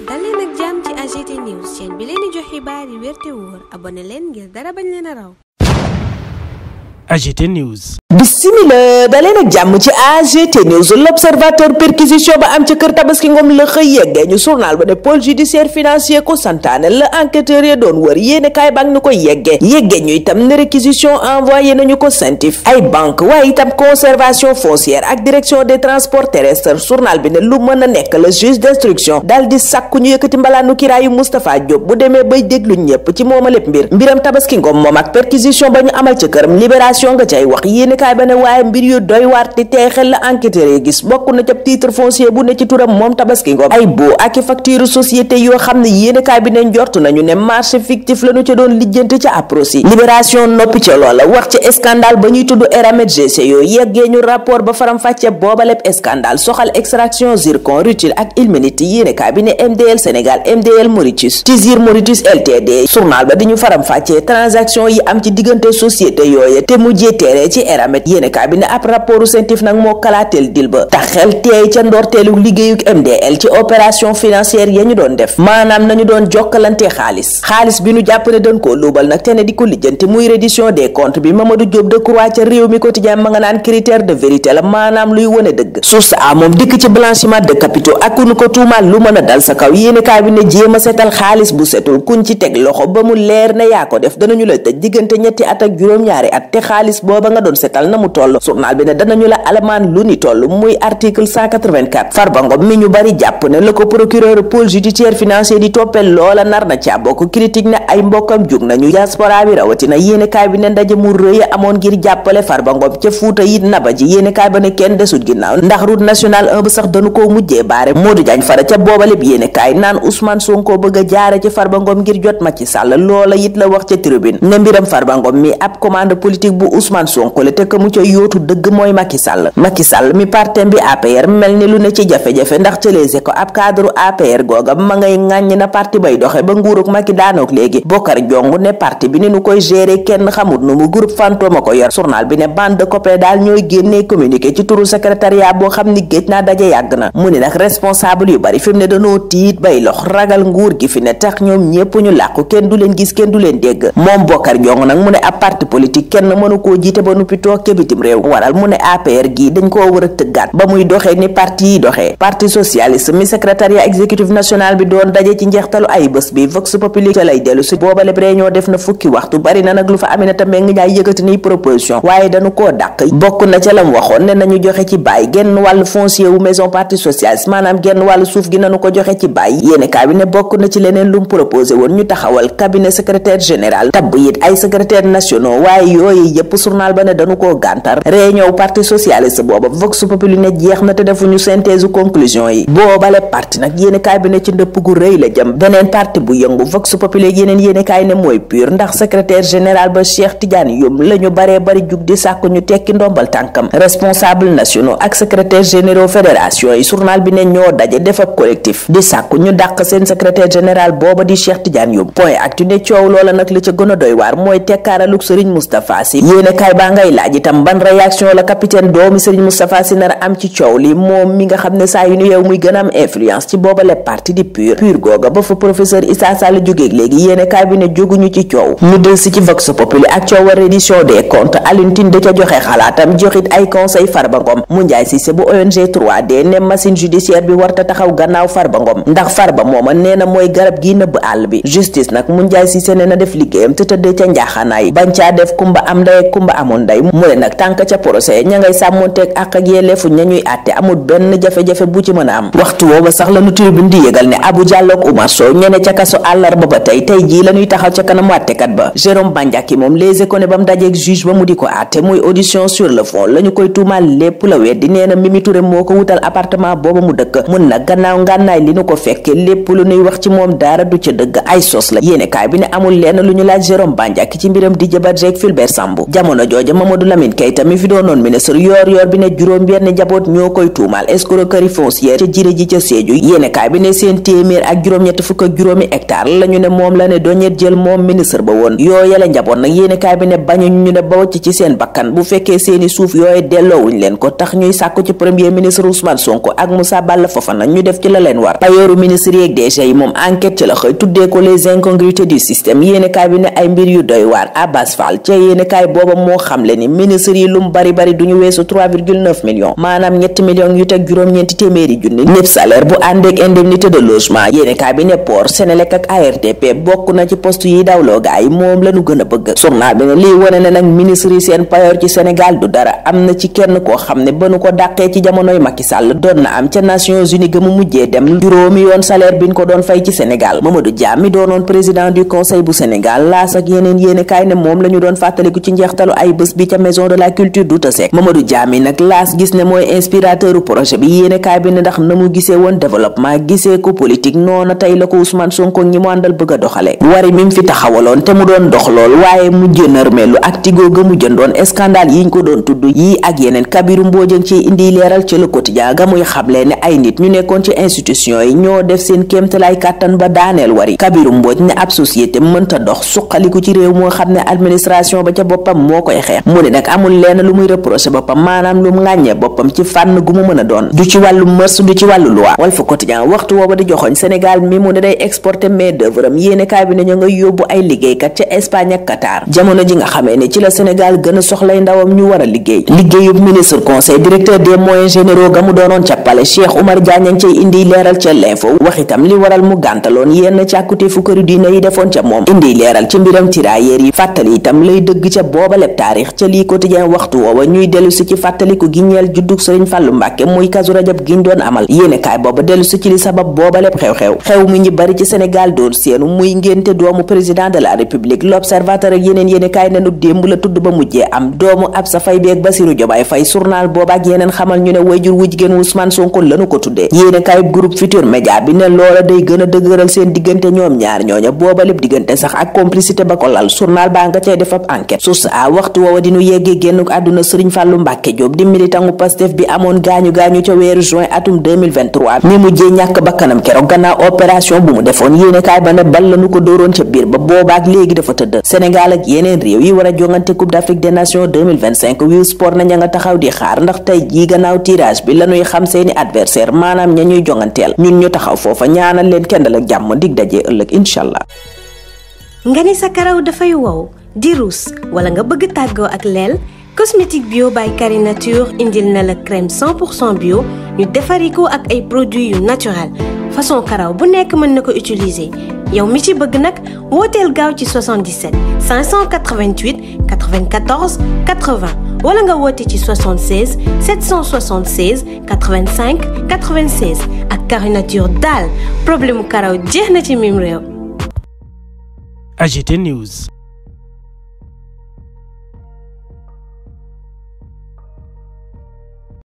dal leen ak jàmm ci AGT News chaîne bi leen di jox xibaar yi wér te wóor abonné leen ngir dara bañ leen a raw. AGT News. Bismillah daleen ak jàmm ci AGT News. L'observateur perquisition ba am ci kër Tabaski Ngom la xëy yeggee ñu journal ba ne pôle judiciaire financier ko santaane la enquêteur ya doon wër yéene kaay baa ngi ñu koy yeggee ñu itam ne réquisition envoyé nañu ko CENTIF ay banque waaye itam conservation foncière ak direction des transports terrestres. journal bi ne lu mën a nekk la juge d'instruction daal di sàkku ñu yëkkati mbalaanu kiraayu Moustapha Diop bu demee bay déglu ñëpp ci mooma lépp mbiram Tabaski Ngom moom ak perquisition ba ñu amal ca këram libération nga cay wax yéene kaay ba ne waaye mbir yu doy waar te teexel la enquêteur yi gis bokk na ca titre foncier bu ne ci turam moom Tabaski Ngom ay boo ak i facture société yoo xam ne yéenekaay bi ne njort nañu ne marché fictif lañu ca doon lijjante ca Aprosi. libération noppi ca loola wax ci scandale ba ñuy tudd Eramet GCO yeggee ñu rapport ba faram fàcce booba lépp scandale soxal extraction zircon rutile ak ilménite yéenekaay bi ne MDL Sénégal MDL Mauritius Tizir Mauritius Ltd. journal ba di ñu faram fàcce transaction yi am ci diggante société yooye te mujjee teere ci Eramet yéenekaay bi ne ab rapportu CENTIF nag moo kalaateel dil ba tax xel teey ca ndorteelu liggéeyuk MDL ci opération financière ya ñu doon def maanaam nañu doon jokkalante xaalis bi ñu jàpp ne dañ koo luubal nag te ne di ko lijjanti muy reddition des comptes bi Mamadou Diop Decroix ca réew mi quotidien ma nga naan critère de vérité la maanaam luy wone dëgg. source a moom dikk ci blanchiment de capitaux ak ku nu ko tuumaal lu mën a dal sa kaw yéenekaay bi ne jéem a setal xaalis bu setul kuñ ci teg loxo ba mu leer ne yaa ko def danañu la tëj diggante ñetti at ak juróom-ñaari at te xaalis booba nga doon setal na mu toll. journal bi ne danañu la alamaan lu ni toll muy article 184 Farba Ngom mi ñu bari jàpp ne la ko procureur pôle judiciaire financier di toppel loola nar na ca bokk critique ne ay mbokkam jug nañu diaspora bi rawatina yéenekaay bi ne ndaje mu rëy amoon ngir jàppale Farba Ngom ca Fuuta it naba ji yéenekaay ba ne kenn desut ginnaaw ndax route nationale 1 ba sax dañu koo mujjee baare Modou Diagne Fada ca boobaleb yéenekaay naan Ousmane Sonko bëgg a jaare ci Farba Ngom ngir jot Macky Sall loola it la wax ca tribune ne mbiram Farba Ngom mi ab commande politique bu Ousmane Sonko la te ka mu ca yootu dëgg mooy Macky Sall mi partem bi APR mel ni lu ne ci jafe-jafe ndax ca Les Échos ab cadre APR googa ma ngay ŋàññ na parti bay doxe ba nguurug Macky daanook léegi Bokar Jong ne parti bi ni nu koy gérer kenn xamut nu mu groupe fantôme a ko yor journal bi ne bande de copains daal ñooy génnee communiqué ci turu secrétariat boo xam ni géej naa daje yàgg na mu ne nag responsable yu bari fi mu ne danoo tiit bay lox ragal nguur gi fi ne tax ñoom ñépp ñu làqu kenn du leen gis kenn du leen dégg moom Bokar Jong nag mu ne ab parti politique kenn mënu koo jiite ba nuppi toog ca bitim réew waral mu ne APR gi dañ koo war a tëggaat ba muy doxee ni parti yi doxee parti socialiste mi secrétariat exécutif national bi doon daje ci njeextalu ay bés bi Vox Populi ca lay dellu si booba lépp réunion def na fukki waxtu bari na nag lu fa Aminata Mbengue Ndiaye yëkkati ni proposition waaye dañu koo dàq bokk na ca lam waxoon ne nañu joxe ci bàyyi genn wàllu foncier wu maison parti socialiste maanaam genn wàllu suuf gi nañu ko joxe ci bàyyi yéenekaay bi ne bokk na ci leneen lu mu proposé woon ñu taxawal cabinet secrétaire général tabb it ay secrétaire nationaux waaye yooyu yëpp journal ba ne dañu koo gàntar réunion parti socialiste booba Vox Populi ne jeex na te defuñu synthèse conclusion yi boobale parti nag yéenekaay bi ne ci ndëpp gu rëy la jëm beneen parti bu yëngu Vox Populi yeneen yéenekaay ne mooy PUR ndax secrétaire général ba Cheikh Tidiane Youm la ñu baree bari jug di sàkk ñu tekki ndombal tànkam responsable nationaux ak secrétaire généraux fédération yi journal bi ne ñoo daje def ab collectif di sàkk ñu dàq seen secrétaire général booba di Cheikh Tidiane Youm point actu ne coow loola nag la ca gën a doy waar mooy tekkaaraluk Serigne Moustapha Sy yéenekaay baa ngay laaj itam ban réaction la capitaine doomi Serigne Moustapha Sy nar am ci coow li moom mi nga xam ne saa yu nu yow muy gën a am influence ci boobale parti di PUR googa ba fa professeur Issa Sall jógeeg léegi yéenekaay bi ne jóguñu ci coow ñu del si ci Vox Populi ak coowal reddition des comptes Alioune Tine da ca joxe xalaatam joxit ay conseil Farba Ngom mu Njaay Cissé bu ONG 3D ne machine judiciaire bi warta taxaw gannaaw Farba Ngom ndax Farba mooma nee na mooy garab gi nëbb àll bi justice nag mu Njaay Cissé ne na def liggéeyam te tëddee ca njaaxanaay bañ caa def kumba am ndey ak kumba amul ndey mu ne nag tànk ca procès ña ngay sàmmonteeg ak yelleefu ña ñuy àtte amul benn jafe-jafe bu ci mën a am waxtu wooba sax la nu tribune di yëgal ne Abou Diallo ak Oumar Sow ñene ca kaso àllarba ba tey jii la ñuy taxaw ca kanam àttekat ba Jérôme Bandiaki moom Les Échos ne ba mu dajeeg juge ba mu di ko àtte muy audition sur le fond la ñu koy tuumaal lépp la weddi nee na Mimi Touré moo ko wutal appartement booba mu dëkk mun nag gannaaw ngànnaay li nu ko fekke lépp lu nuy wax ci moom dara du ca dëgg ay sos la yéenekaay bi ne amul lenn lu ñu laaj Jérôme Bandiaki ci mbiram Didier Badji ak Fulbert Sambou jamono jooja Mamadou Lamine Keita mi fi doonoon ministre yor bi ne juróom benn njaboot ñoo koy tuumaal escroquerie foncière ca Jiré ji ca Sédhiou yéenekaay bi ne seen téeméer ak juróom-ñett fukk ak juróomi hectare lañu ne moom la ne doñet jël moom ministre ba woon yooyale njaboot nag yéenekaay bi ne bañuñu ne ba wacc ci seen bakkan bu fekkee seeni suuf yooye delloowuñ leen ko tax ñuy sàkku ci premier ministre Ousmane Sonko ak Moussa Balla Fofana ñu def ci la leen war payooru ministre yeeg DG yi moom enquête ci la xëy tuddee ko les incongruités du système yéenekaay bi ne ay mbir yu doy waar Abbas Fall ca yéenekaay booba moo xamle ni ministre yi lum bari duñu weesu 3,9 millions maanaam ñetti millions yu teg juróom-ñeenti téeméeri junni lépp salaire bu àndeek indemnité de logement yéenekaay bi ne port Senelec ak ARTP bokk na ci poste yi dawloo gaay moom lañu gën a bëgg journal bi ne lii wone ne nag ministre yi seen payoor ci Sénégal du dara am na ci kenn koo xam ne ba nu ko dàqee ci jamonoy Macky Sall doon na am ca Nations Unies ga mu mujjee dem juróomi yoon salaire biñ ko doon fay ci Sénégal Mamadou Dia mi doonoon président du conseil bu Sénégal laas ak yeneen yéenekaay ne moom lañu doon fàttaliku ci njeextalu ay bés bi ca maison de la culture Douta Seck Mamadou Dia mi nag laas gis ne mooy inspirateur projet bi yéenekaay bi ne ndax na mu gisee woon développement gisee ko politique noona tey la ko Ousmane Sonko ñi mu àndal bëgg a doxale wari mi mu fi taxawaloon te mu doon dox lool waaye mujj nërmeelu ak tigoo ga mu jëndoon scandale yiñ ko doon tudd yii ak yeneen Kabiru Mbodj ci indi leeral ci Le Quotidien ga muy xamle ne ay nit ñu nekkoon ci institution yi ñoo def seen kéemtalaay kàttan ba daaneel wari Kabiru Mbodj ne ab société mënta dox suqaliku ci réew moo xam ne administration ba ca boppam moo koy xeex mu ne nag amul lenn lu muy reproché boppam maanaam lu mu ŋàññee boppam ci fànn gu mu mën a doon du ci wàllu mërs du ci wàllu loi Walf Quotidien waxtu wooba di joxoñ Sénégal mi mu ne day exporter main d'œuvre am yéenekaay bi ne ñu nga yóbbu ay liggéeykat ca Espagne ak Qatar jamono ji nga xamee ne ci la Sénégal gën a soxlay ndawam ñu war a liggéeyub ministre conseil directeur des moyens généraux ga mu doonoon ca Palais Cheikh Oumar Diagne ngi cay indi leeral ca l'info wax itam li waral mu gàntaloon yenn càkkute fu këru diine yi defoon ca moom indi leeral ci mbiram tirailleurs yi fàttali itam lay dëgg ca boobaleb taarix ca lii Quotidien waxtu woowa ñuy dellu si ci fàttaliku gi ñeel juddug Sëriñ Fàllu Mbàkke muy Kazu Rajab giñ doon amal yéenekaay booba dellu si ci li sabab boobaleb xew mu ñi bari ci Sénégal doon seenu muy ngénte doomu président de la République L'Observateur ak yeneen yéenekaay nenu démb la tudd ba mujjee am doomu Absa Faye bi ak Bassirou Diomaye Faye journal booba ak yeneen xamal ñu ne wayjur wu jigéen Ousmane Sonko lanu ko tuddee yéenekaay groupe Futurs Médias bi ne loola day gën a dëgëral seen diggante ñoom ñaar ñooña boobaleb diggante sax ak complicité ba ko lal journal baa nga cay def ab enquête source a waxtu woowa dinu yeggee génnuk àdduna Sëriñ Fàllu Mbàkke Jóob di militangu Pastef bi amoon gaañu ca weeru juin atum 2023 mi mujjee ñàkk bakkanam keroog gannaaw opération bu mu defoon yéenekaay ba ne bal lanu ko dóoroon ca biir ba boobaak léegi dafa tëdd Sénégal ak yeneen réew yi war a jongante Coupe d'Afrique des Nations 2025 wiw sport na ña nga taxaw di xaar ndax tey jii gannaaw tirage bi lañuy xam seeni adversaire maanaam ña ñuy jonganteel ñun ñu taxaw foofa ñaanal leen kendal ak jàmm dig dajee ëllëg inshallah. nga ni sa karaw dafay wow di ruus wala nga bëgg tàggoo ak leel cosmétique bio by Carinature indil na la crème 100% bio ñu defari ko ak ay produits yu naturel façon karaw bu nekk mën na ko utiliser yow mi ci bëgg nag wooteel gaaw ci 77 588 94 80 wala nga woote ci 76 776 85 96 ak Carinature daal problème mu karaw jeex na ci mim réew. AGT News.